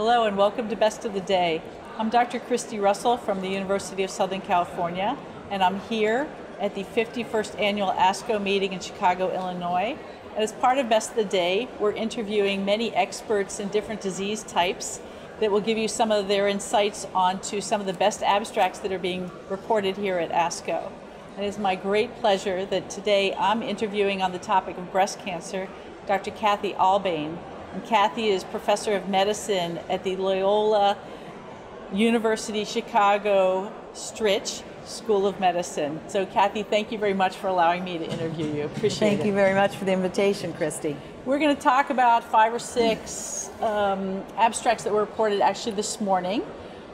Hello and welcome to Best of the Day. I'm Dr. Christy Russell from the University of Southern California, and I'm here at the 51st Annual ASCO meeting in Chicago, Illinois. And as part of Best of the Day, we're interviewing many experts in different disease types that will give you some of their insights onto some of the best abstracts that are being reported here at ASCO. And it's my great pleasure that today I'm interviewing on the topic of breast cancer Dr. Kathy Albane. And Kathy is professor of medicine at the Loyola University Chicago Stritch School of Medicine. So Kathy, thank you very much for allowing me to interview you. Appreciate it. Thank you very much for the invitation, Christy. We're going to talk about 5 or 6 abstracts that were reported actually this morning.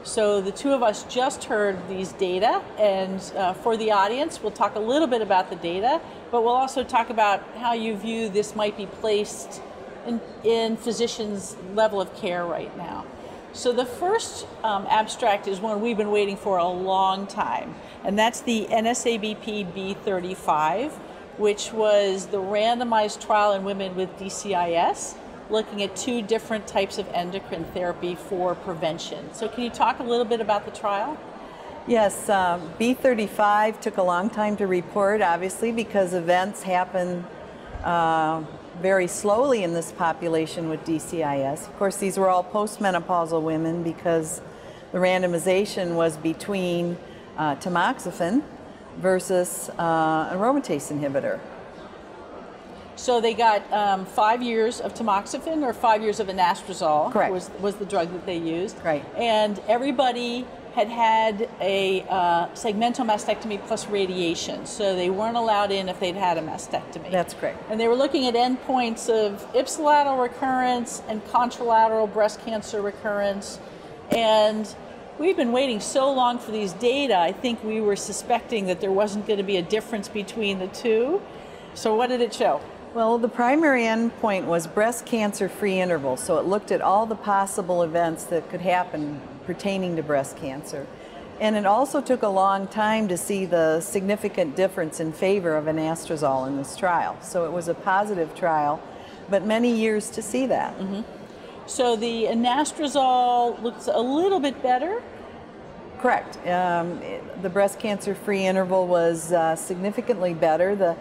So the two of us just heard these data, and for the audience, we'll talk a little bit about the data, but we'll also talk about how you view this might be placed in physicians' level of care right now. So the first abstract is one we've been waiting for a long time, and that's the NSABP B35, which was the randomized trial in women with DCIS, looking at 2 different types of endocrine therapy for prevention. So can you talk a little bit about the trial? Yes, B35 took a long time to report, obviously, because events happen very slowly in this population with DCIS. Of course, these were all postmenopausal women because the randomization was between tamoxifen versus a aromatase inhibitor. So they got 5 years of tamoxifen or 5 years of anastrozole. Correct. Was the drug that they used. Right. And everybody had a segmental mastectomy plus radiation. So they weren't allowed in if they'd had a mastectomy. That's correct. And they were looking at endpoints of ipsilateral recurrence and contralateral breast cancer recurrence. And we've been waiting so long for these data, I think we were suspecting that there wasn't going to be a difference between the two. So what did it show? Well, the primary endpoint was breast cancer-free interval, so it looked at all the possible events that could happen pertaining to breast cancer. And it also took a long time to see the significant difference in favor of anastrozole in this trial. So it was a positive trial, but many years to see that. Mm-hmm. So the anastrozole looks a little bit better? Correct. The breast cancer-free interval was significantly better. The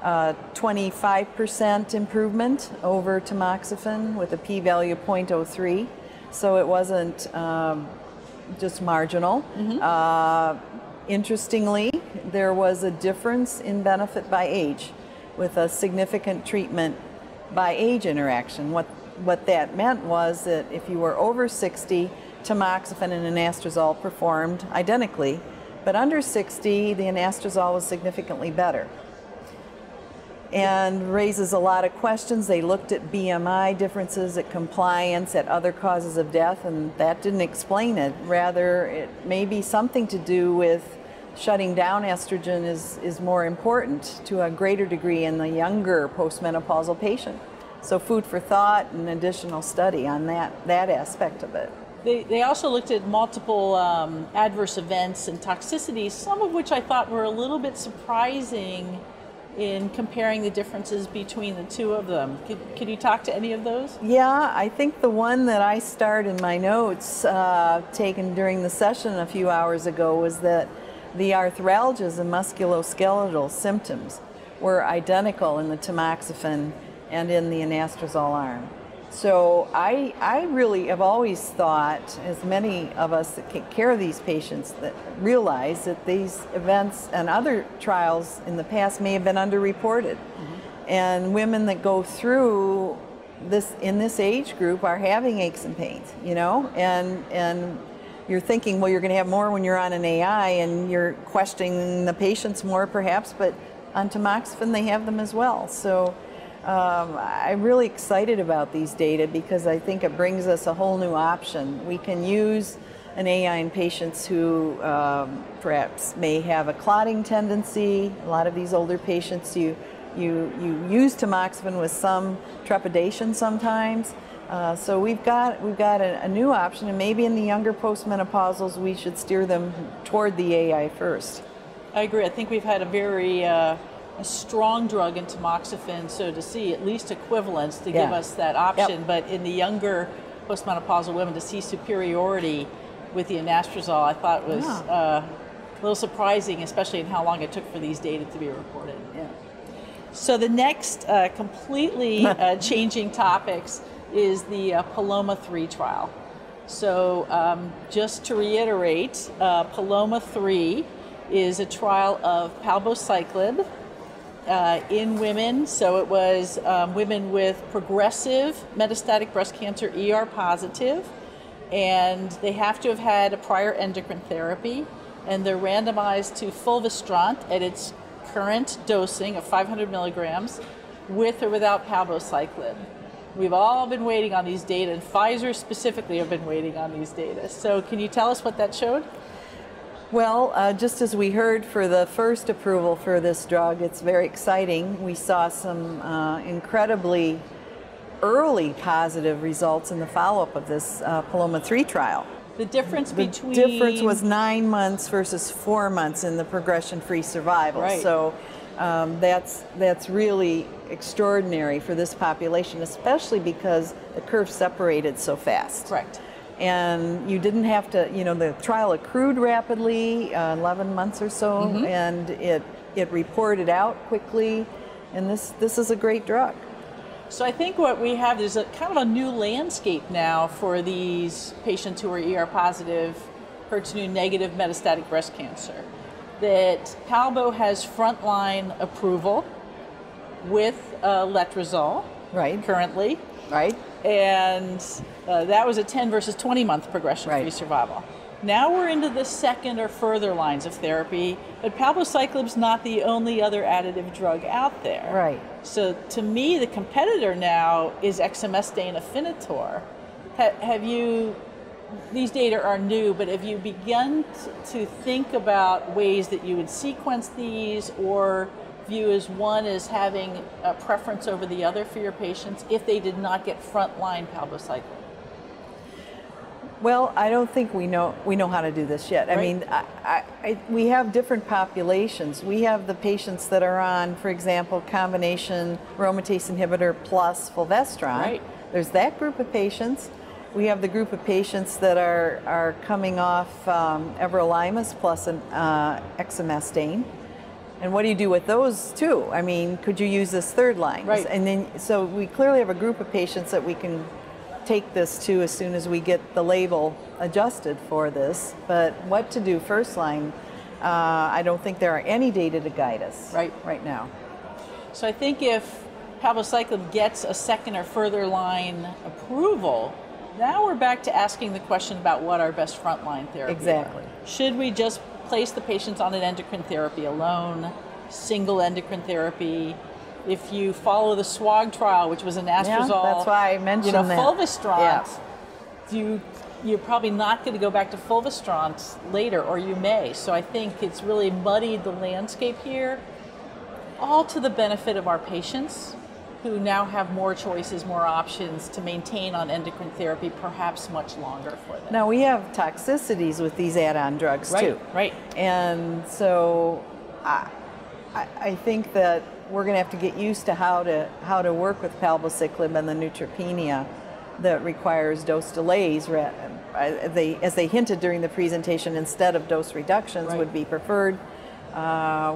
25% improvement over tamoxifen with a p-value of 0.03. So it wasn't just marginal. Mm-hmm. Interestingly, there was a difference in benefit by age with a significant treatment by age interaction. What that meant was that if you were over 60, tamoxifen and anastrozole performed identically, but under 60, the anastrozole was significantly better. And raises a lot of questions. They looked at BMI differences, at compliance, at other causes of death, and that didn't explain it. Rather, it may be something to do with shutting down estrogen is more important to a greater degree in the younger postmenopausal patient. So food for thought and additional study on that aspect of it. They also looked at multiple adverse events and toxicities, some of which I thought were a little bit surprising in comparing the differences between the two of them. Could you talk to any of those? Yeah, I think the one that I starred in my notes taken during the session a few hours ago was that the arthralgias and musculoskeletal symptoms were identical in the tamoxifen and in the anastrozole arm. So I really have always thought, as many of us that take care of these patients, that realize that these events and other trials in the past may have been underreported. Mm-hmm. And women that go through this in this age group are having aches and pains, you know, and you're thinking, well, you're going to have more when you're on an AI, and you're questioning the patients more perhaps, but on tamoxifen they have them as well. So I'm really excited about these data because I think it brings us a whole new option. We can use an AI in patients who perhaps may have a clotting tendency. A lot of these older patients, you use tamoxifen with some trepidation sometimes. So we've got a new option, and maybe in the younger postmenopausals we should steer them toward the AI first. I agree. I think we've had a very a strong drug in tamoxifen, so to see at least equivalence to give us that option. Yep. But in the younger postmenopausal women to see superiority with the anastrozole, I thought was a little surprising, especially in how long it took for these data to be reported. Yeah. So the next completely changing topics is the Paloma-3 trial. So just to reiterate, Paloma-3 is a trial of palbociclib in women. So it was women with progressive metastatic breast cancer, ER positive, and they have to have had a prior endocrine therapy, and they're randomized to fulvestrant at its current dosing of 500 milligrams with or without palbociclib. We've all been waiting on these data, and Pfizer specifically have been waiting on these data. So can you tell us what that showed? Well, just as we heard for the first approval for this drug, it's very exciting. We saw some incredibly early positive results in the follow-up of this Paloma-3 trial. The difference was 9 months versus 4 months in the progression-free survival. Right. So that's really extraordinary for this population, especially because the curve separated so fast. Correct. And you didn't have to, the trial accrued rapidly, 11 months or so, and it reported out quickly, and this is a great drug. So I think what we have is a kind of a new landscape now for these patients who are ER positive, HER2 negative metastatic breast cancer. That Palbo has frontline approval with letrozole currently. Right. And that was a 10 versus 20 month progression-free survival. Now we're into the second or further lines of therapy, but palbociclib's not the only other additive drug out there. Right. So to me, the competitor now is exemestane Afinitor. Have you, these data are new, but have you begun to think about ways that you would sequence these or view as one as having a preference over the other for your patients if they did not get frontline palbociclib? Well, I don't think we know how to do this yet. Right. I mean, we have different populations. We have the patients that are on, for example, combination aromatase inhibitor plus fulvestrant. Right. There's that group of patients. We have the group of patients that are coming off everolimus plus an exemestane. And what do you do with those two? I mean, could you use this third line? Right. And then, so we clearly have a group of patients that we can take this to as soon as we get the label adjusted for this. But what to do first line, I don't think there are any data to guide us right now. So I think if palbociclib gets a second or further line approval, now we're back to asking the question about what our best frontline therapy Exactly. are. Should we just place the patients on an endocrine therapy alone, single endocrine therapy? If you follow the SWOG trial, which was an anastrozole, that's why I mentioned that. fulvestrant, you're probably not going to go back to fulvestrant later, or you may. So I think it's really muddied the landscape here, all to the benefit of our patients who now have more choices, more options to maintain on endocrine therapy, perhaps much longer for them. Now we have toxicities with these add-on drugs too. Right. And so I think that we're going to have to get used to how to work with palbociclib and the neutropenia that requires dose delays. As they hinted during the presentation, instead of dose reductions would be preferred.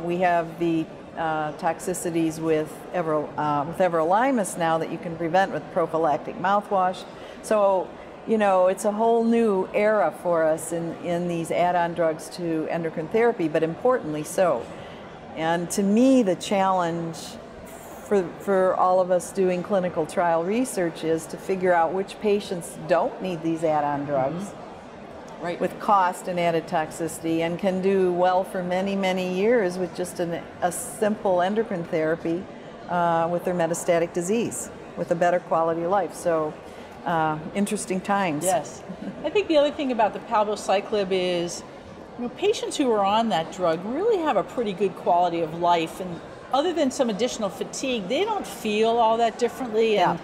We have the toxicities with everolimus now that you can prevent with prophylactic mouthwash. So, it's a whole new era for us in these add-on drugs to endocrine therapy, but importantly so. And to me, the challenge for all of us doing clinical trial research is to figure out which patients don't need these add-on drugs with cost and added toxicity and can do well for many, many years with just a simple endocrine therapy with their metastatic disease with a better quality of life. So interesting times. Yes. I think the other thing about the palbociclib is patients who are on that drug really have a pretty good quality of life, and other than some additional fatigue, they don't feel all that differently, and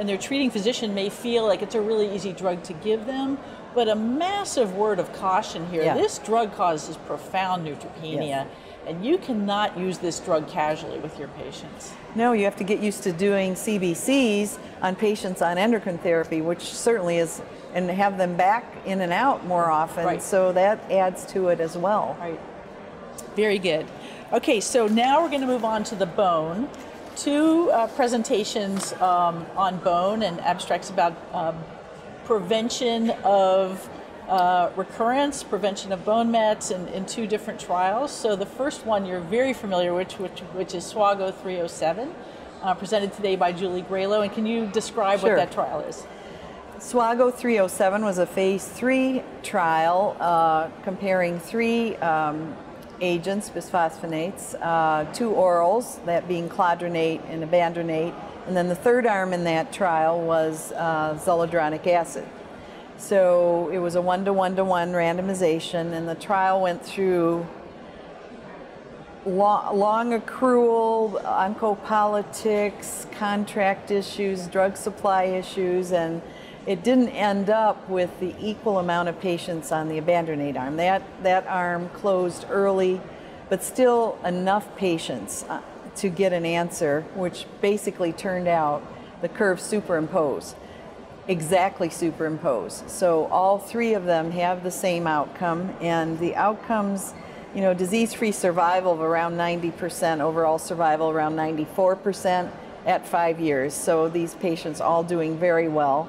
their treating physician may feel like it's a really easy drug to give them. But a massive word of caution here, this drug causes profound neutropenia, And you cannot use this drug casually with your patients. No, you have to get used to doing CBCs on patients on endocrine therapy, which certainly is, and have them back in and out more often. Right. So that adds to it as well. Right. Very good. Okay, so now we're going to move on to the bone. Two presentations on bone and abstracts about prevention of recurrence, prevention of bone mets in two different trials. So the first one you're very familiar with, which is SWOG 0307, presented today by Julie Graylow. And can you describe Sure. what that trial is? SWOG 0307 was a phase 3 trial comparing 3 agents, bisphosphonates, 2 orals, that being clodronate and abandronate, and then the third arm in that trial was zoledronic acid. So it was a 1-to-1-to-1 randomization, and the trial went through long accrual, oncopolitics, contract issues, drug supply issues, and it didn't end up with the equal amount of patients on the abandonate arm. That arm closed early, but still enough patients to get an answer, which basically turned out the curves superimpose, exactly superimpose. So all 3 of them have the same outcome, and the outcomes, you know, disease-free survival of around 90%, overall survival around 94% at 5 years. So these patients all doing very well.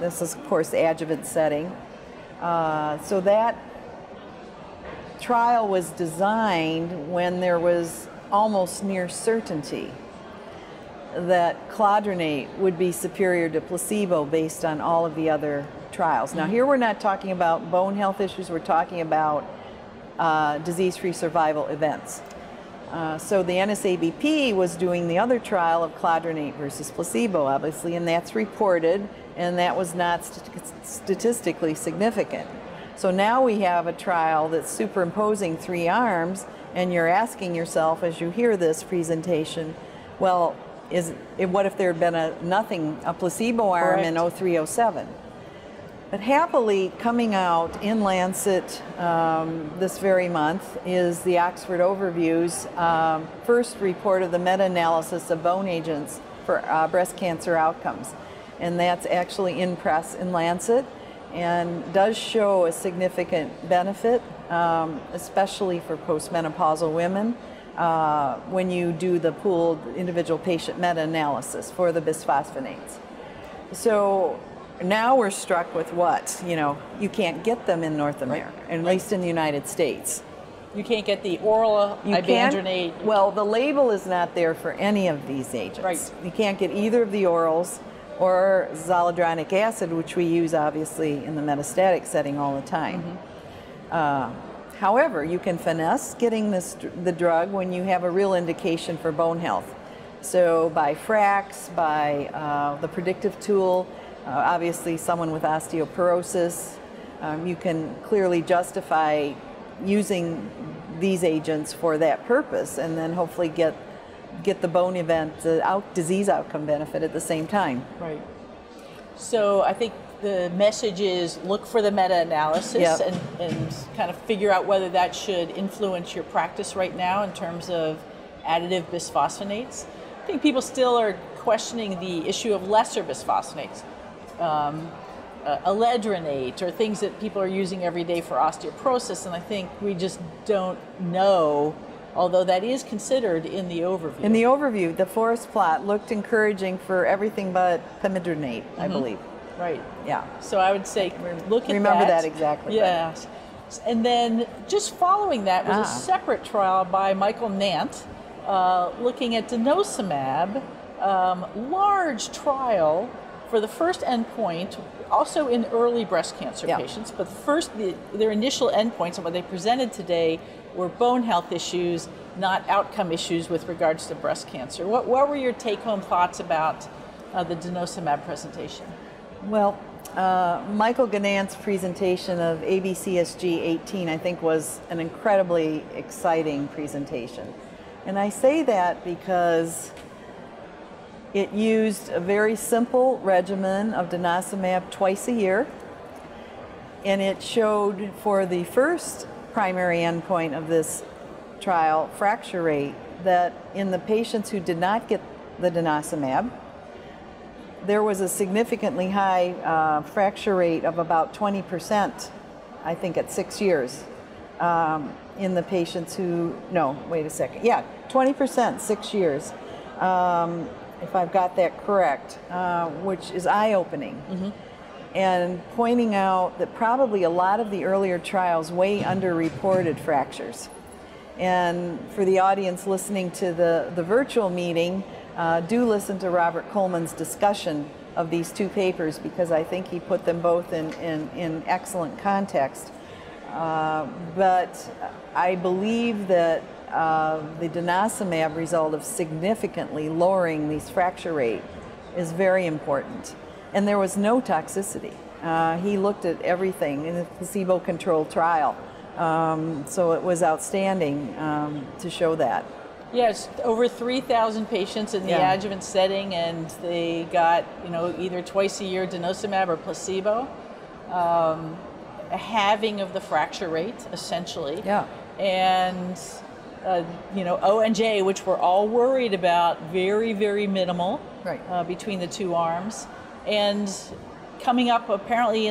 This is, of course, the adjuvant setting. So that trial was designed when there was almost near certainty that clodronate would be superior to placebo based on all of the other trials. Now, here we're not talking about bone health issues, we're talking about disease-free survival events. So the NSABP was doing the other trial of clodronate versus placebo, obviously, and that's reported, and that was not statistically significant. So now we have a trial that's superimposing 3 arms, and you're asking yourself as you hear this presentation, well, what if there had been a placebo arm in 0307? But happily, coming out in Lancet this very month is the Oxford Overview's first report of the meta-analysis of bone agents for breast cancer outcomes. And that's actually in press in Lancet and does show a significant benefit, especially for postmenopausal women, when you do the pooled individual patient meta-analysis for the bisphosphonates. So now we're struck with what? You know, you can't get them in North America, at least in the United States. You can't get the oral ibandronate. Well, the label is not there for any of these agents. Right. You can't get either of the orals or zoledronic acid, which we use obviously in the metastatic setting all the time. However, you can finesse getting the drug when you have a real indication for bone health. So by FRAX, by the predictive tool, obviously someone with osteoporosis, you can clearly justify using these agents for that purpose, and then hopefully get the bone event, the disease outcome benefit at the same time. Right. So I think the message is look for the meta-analysis and kind of figure out whether that should influence your practice right now in terms of additive bisphosphonates. I think people still are questioning the issue of lesser bisphosphonates. Alendronate, or things that people are using every day for osteoporosis, and I think we just don't know, although that is considered in the overview. In the overview, the forest plot looked encouraging for everything but pamidronate, I believe. Right. Yeah. So I would say look at Remember that exactly. Yes. And then just following that was a separate trial by Michael Nant looking at denosumab, large trial for the first endpoint, also in early breast cancer patients, but first their initial endpoints and what they presented today were bone health issues, not outcome issues with regards to breast cancer. What were your take-home thoughts about the denosumab presentation? Well, Michael Ganant's presentation of ABCSG 18, I think, was an incredibly exciting presentation. And I say that because it used a very simple regimen of denosumab twice a year, and it showed for the first primary endpoint of this trial fracture rate that in the patients who did not get the denosumab, there was a significantly high fracture rate of about 20%, I think at 6 years, in the patients who, no, wait a second, yeah, 20%, 6 years, if I've got that correct, which is eye-opening. Mm-hmm. And pointing out that probably a lot of the earlier trials way underreported fractures. And for the audience listening to the virtual meeting, do listen to Robert Coleman's discussion of these two papers, because I think he put them both in excellent context. But I believe that the denosumab result of significantly lowering these fracture rate is very important. And there was no toxicity. He looked at everything in a placebo-controlled trial. So it was outstanding to show that. Yes, over 3,000 patients in the adjuvant setting, and they got, either twice a year denosumab or placebo. A halving of the fracture rate, essentially. Yeah. And, O and J, which we're all worried about, very, very minimal between the two arms. And coming up apparently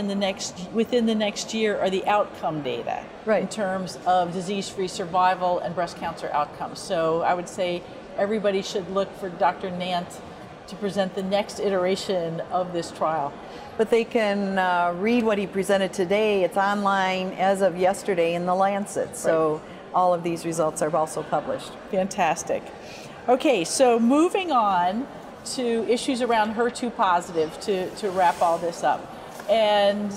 within the next year are the outcome data in terms of disease-free survival and breast cancer outcomes. So I would say everybody should look for Dr. Nant to present the next iteration of this trial. But they can read what he presented today. It's online as of yesterday in The Lancet. So all of these results are also published. Fantastic. Okay, so moving on to issues around HER2 positive to wrap all this up. And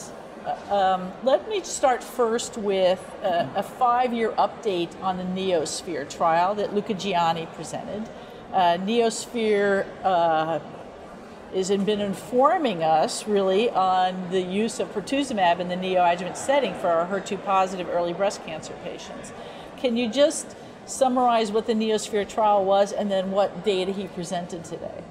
let me start first with a 5-year update on the Neosphere trial that Luca Gianni presented. Neosphere has been informing us really on the use of pertuzumab in the neoadjuvant setting for our HER2 positive early breast cancer patients. Can you just summarize what the Neosphere trial was and then what data he presented today?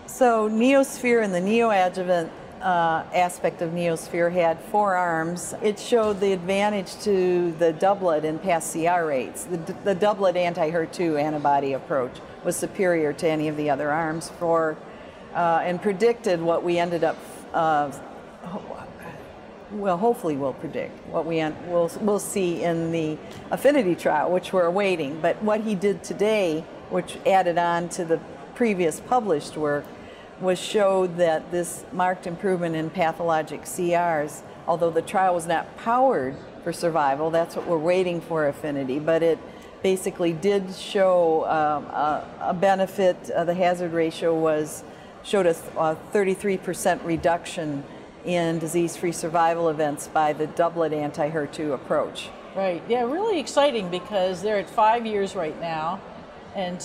So Neosphere and the neoadjuvant aspect of Neosphere had 4 arms. It showed the advantage to the doublet in past CR rates. The doublet anti-HER2 antibody approach was superior to any of the other arms and predicted what we ended up, hopefully we'll predict what we'll see in the affinity trial, which we're awaiting. But what he did today, which added on to the previous published work, was showed that this marked improvement in pathologic CRs, although the trial was not powered for survival, that's what we're waiting for affinity, but it basically did show a benefit. The hazard ratio showed a 33% reduction in disease-free survival events by the doublet anti-HER2 approach. Right, yeah, really exciting because they're at 5 years right now, and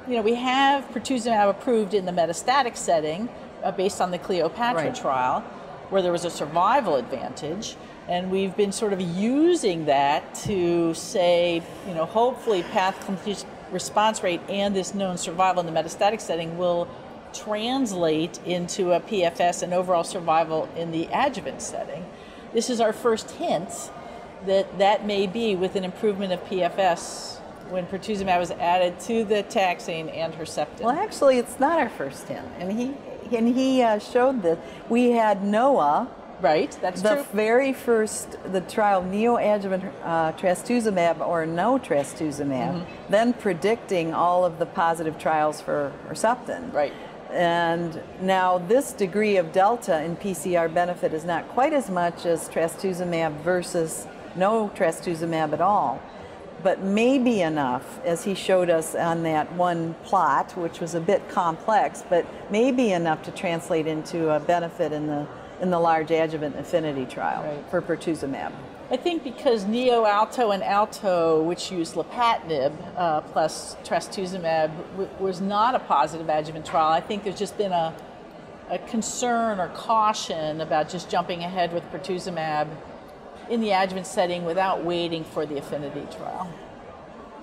we have pertuzumab approved in the metastatic setting based on the Cleopatra trial, where there was a survival advantage, and we've been sort of using that to say, hopefully path complete response rate and this known survival in the metastatic setting will translate into a PFS and overall survival in the adjuvant setting. This is our first hint that may be with an improvement of PFS when pertuzumab was added to the taxane and Herceptin. Well, actually, it's not our first hint, and he showed that we had NOAA. Right, that's true. The very first, the trial of neoadjuvant trastuzumab or no trastuzumab, then predicting all of the positive trials for Herceptin. Right. And now this degree of delta in PCR benefit is not quite as much as trastuzumab versus no trastuzumab at all, but maybe enough, as he showed us on that one plot, which was a bit complex, but maybe enough to translate into a benefit in the large adjuvant affinity trial for pertuzumab. I think because Neo-Alto and Alto, which used lapatinib plus trastuzumab, was not a positive adjuvant trial, I think there's just been a concern or caution about just jumping ahead with pertuzumab in the adjuvant setting without waiting for the affinity trial.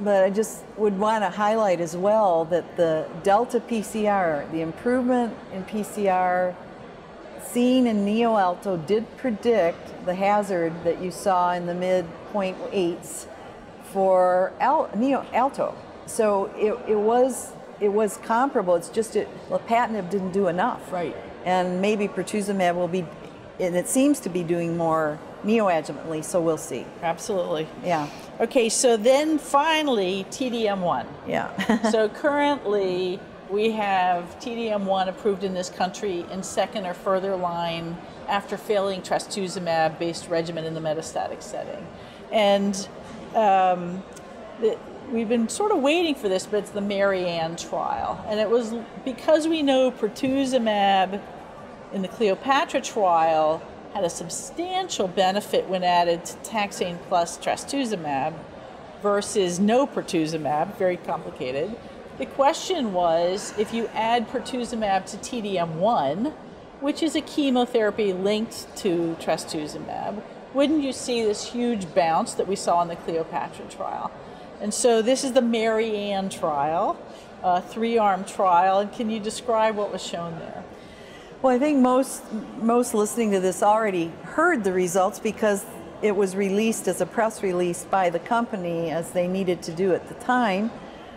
But I just would want to highlight as well that the delta PCR, the improvement in PCR seen in Neo-Alto did predict the hazard that you saw in the mid-0.8s for Alto. So it was comparable. It's just lapatinib didn't do enough. Right. And maybe pertuzumab will be, and it seems to be doing more neoadjuvantly, so we'll see. Absolutely. Yeah. Okay, so then finally, TDM1. Yeah. So currently, we have TDM1 approved in this country in second or further line after failing trastuzumab-based regimen in the metastatic setting. And we've been sort of waiting for this, but it's the Marianne trial. And it was because we know pertuzumab in the Cleopatra trial had a substantial benefit when added to taxane plus trastuzumab versus no pertuzumab, very complicated. The question was, if you add pertuzumab to TDM1, which is a chemotherapy linked to trastuzumab, wouldn't you see this huge bounce that we saw in the Cleopatra trial? And so this is the Marianne trial, a 3-arm trial. And can you describe what was shown there? Well, I think most listening to this already heard the results because it was released as a press release by the company as they needed to do at the time,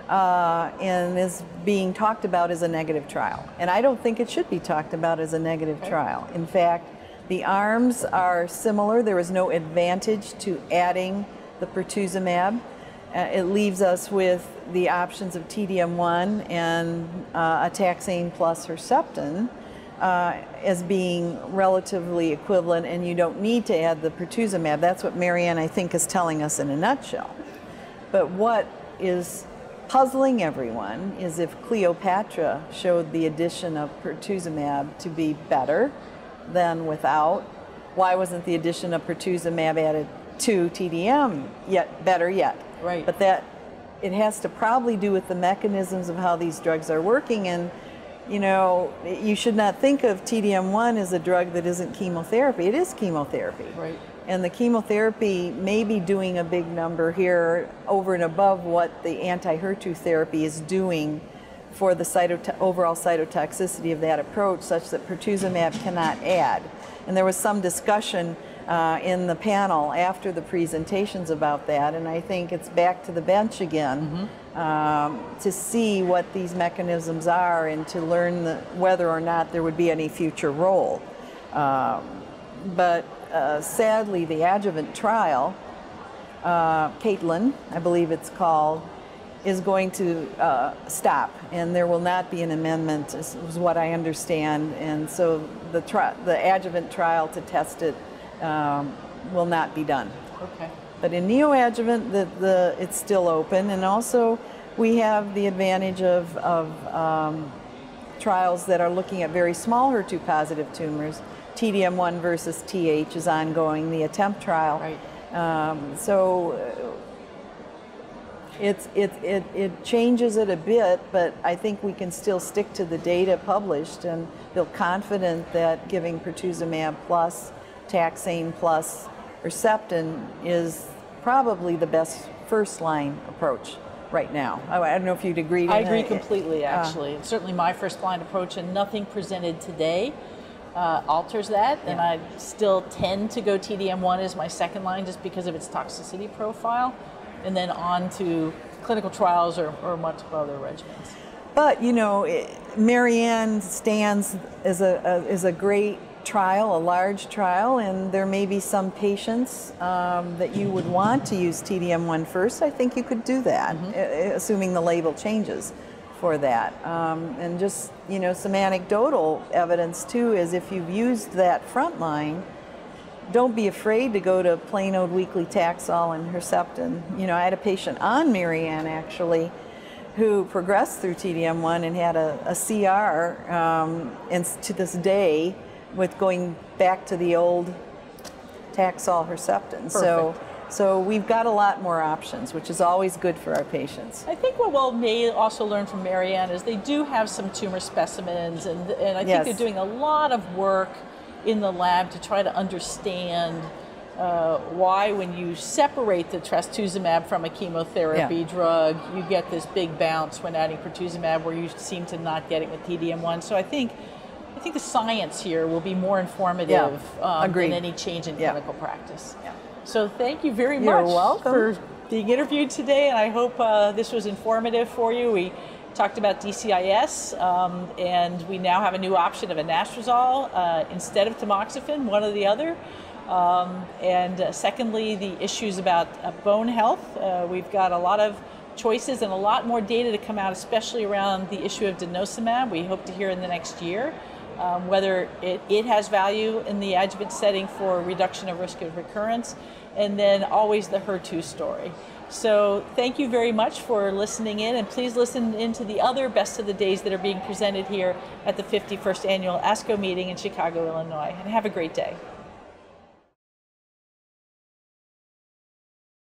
and is being talked about as a negative trial. And I don't think it should be talked about as a negative trial. In fact, the arms are similar. There is no advantage to adding the pertuzumab. It leaves us with the options of TDM1 and a taxane plus Herceptin as being relatively equivalent, and you don't need to add the pertuzumab. That's what Marianne, I think, is telling us in a nutshell. But what is puzzling everyone is if Cleopatra showed the addition of pertuzumab to be better than without, why wasn't the addition of pertuzumab added to TDM yet better yet? Right. But that it has to probably do with the mechanisms of how these drugs are working, and you know, you should not think of TDM1 as a drug that isn't chemotherapy. It is chemotherapy. Right. And the chemotherapy may be doing a big number here over and above what the anti-HER2 therapy is doing for the overall cytotoxicity of that approach, such that pertuzumab cannot add. And there was some discussion in the panel after the presentations about that, and I think it's back to the bench again to see what these mechanisms are and to learn whether or not there would be any future role. But sadly, the adjuvant trial, Caitlin, I believe it's called, is going to stop, and there will not be an amendment, is what I understand. And so the adjuvant trial to test it will not be done. Okay. But in neoadjuvant, it's still open, and also we have the advantage of trials that are looking at very small HER2 positive tumors. TDM1 versus TH is ongoing, the ATTEMPT trial. Right. So it changes it a bit, but I think we can still stick to the data published and feel confident that giving pertuzumab plus taxane plus Herceptin is probably the best first-line approach right now. I don't know if you'd agree. I agree completely, actually. It's certainly my first-line approach, and nothing presented today alters that. Yeah. And I still tend to go TDM1 as my second line just because of its toxicity profile, and then on to clinical trials or much other regimens. But you know, Marianne stands as a great trial, a large trial, and there may be some patients that you would want to use TDM1 first. I think you could do that, assuming the label changes for that. And just, you know, some anecdotal evidence too is if you've used that front line, don't be afraid to go to plain old weekly Taxol and Herceptin. You know, I had a patient on Marianne actually who progressed through TDM1 and had a CR, and to this day, with going back to the old Taxol Herceptin. So we've got a lot more options, which is always good for our patients. I think what we may also learn from Marianne is they do have some tumor specimens, and I think they're doing a lot of work in the lab to try to understand why when you separate the trastuzumab from a chemotherapy drug, you get this big bounce when adding pertuzumab where you seem to not get it with TDM1. So I think the science here will be more informative than any change in clinical practice. Yeah. So thank you very much for being interviewed today, and I hope this was informative for you. We talked about DCIS, and we now have a new option of anastrozole instead of tamoxifen, one or the other. And secondly, the issues about bone health. We've got a lot of choices and a lot more data to come out, especially around the issue of denosumab. We hope to hear in the next year whether it has value in the adjuvant setting for reduction of risk of recurrence, and then always the HER2 story. So thank you very much for listening in, and please listen into the other Best of the Days that are being presented here at the 51st Annual ASCO meeting in Chicago, Illinois. And have a great day.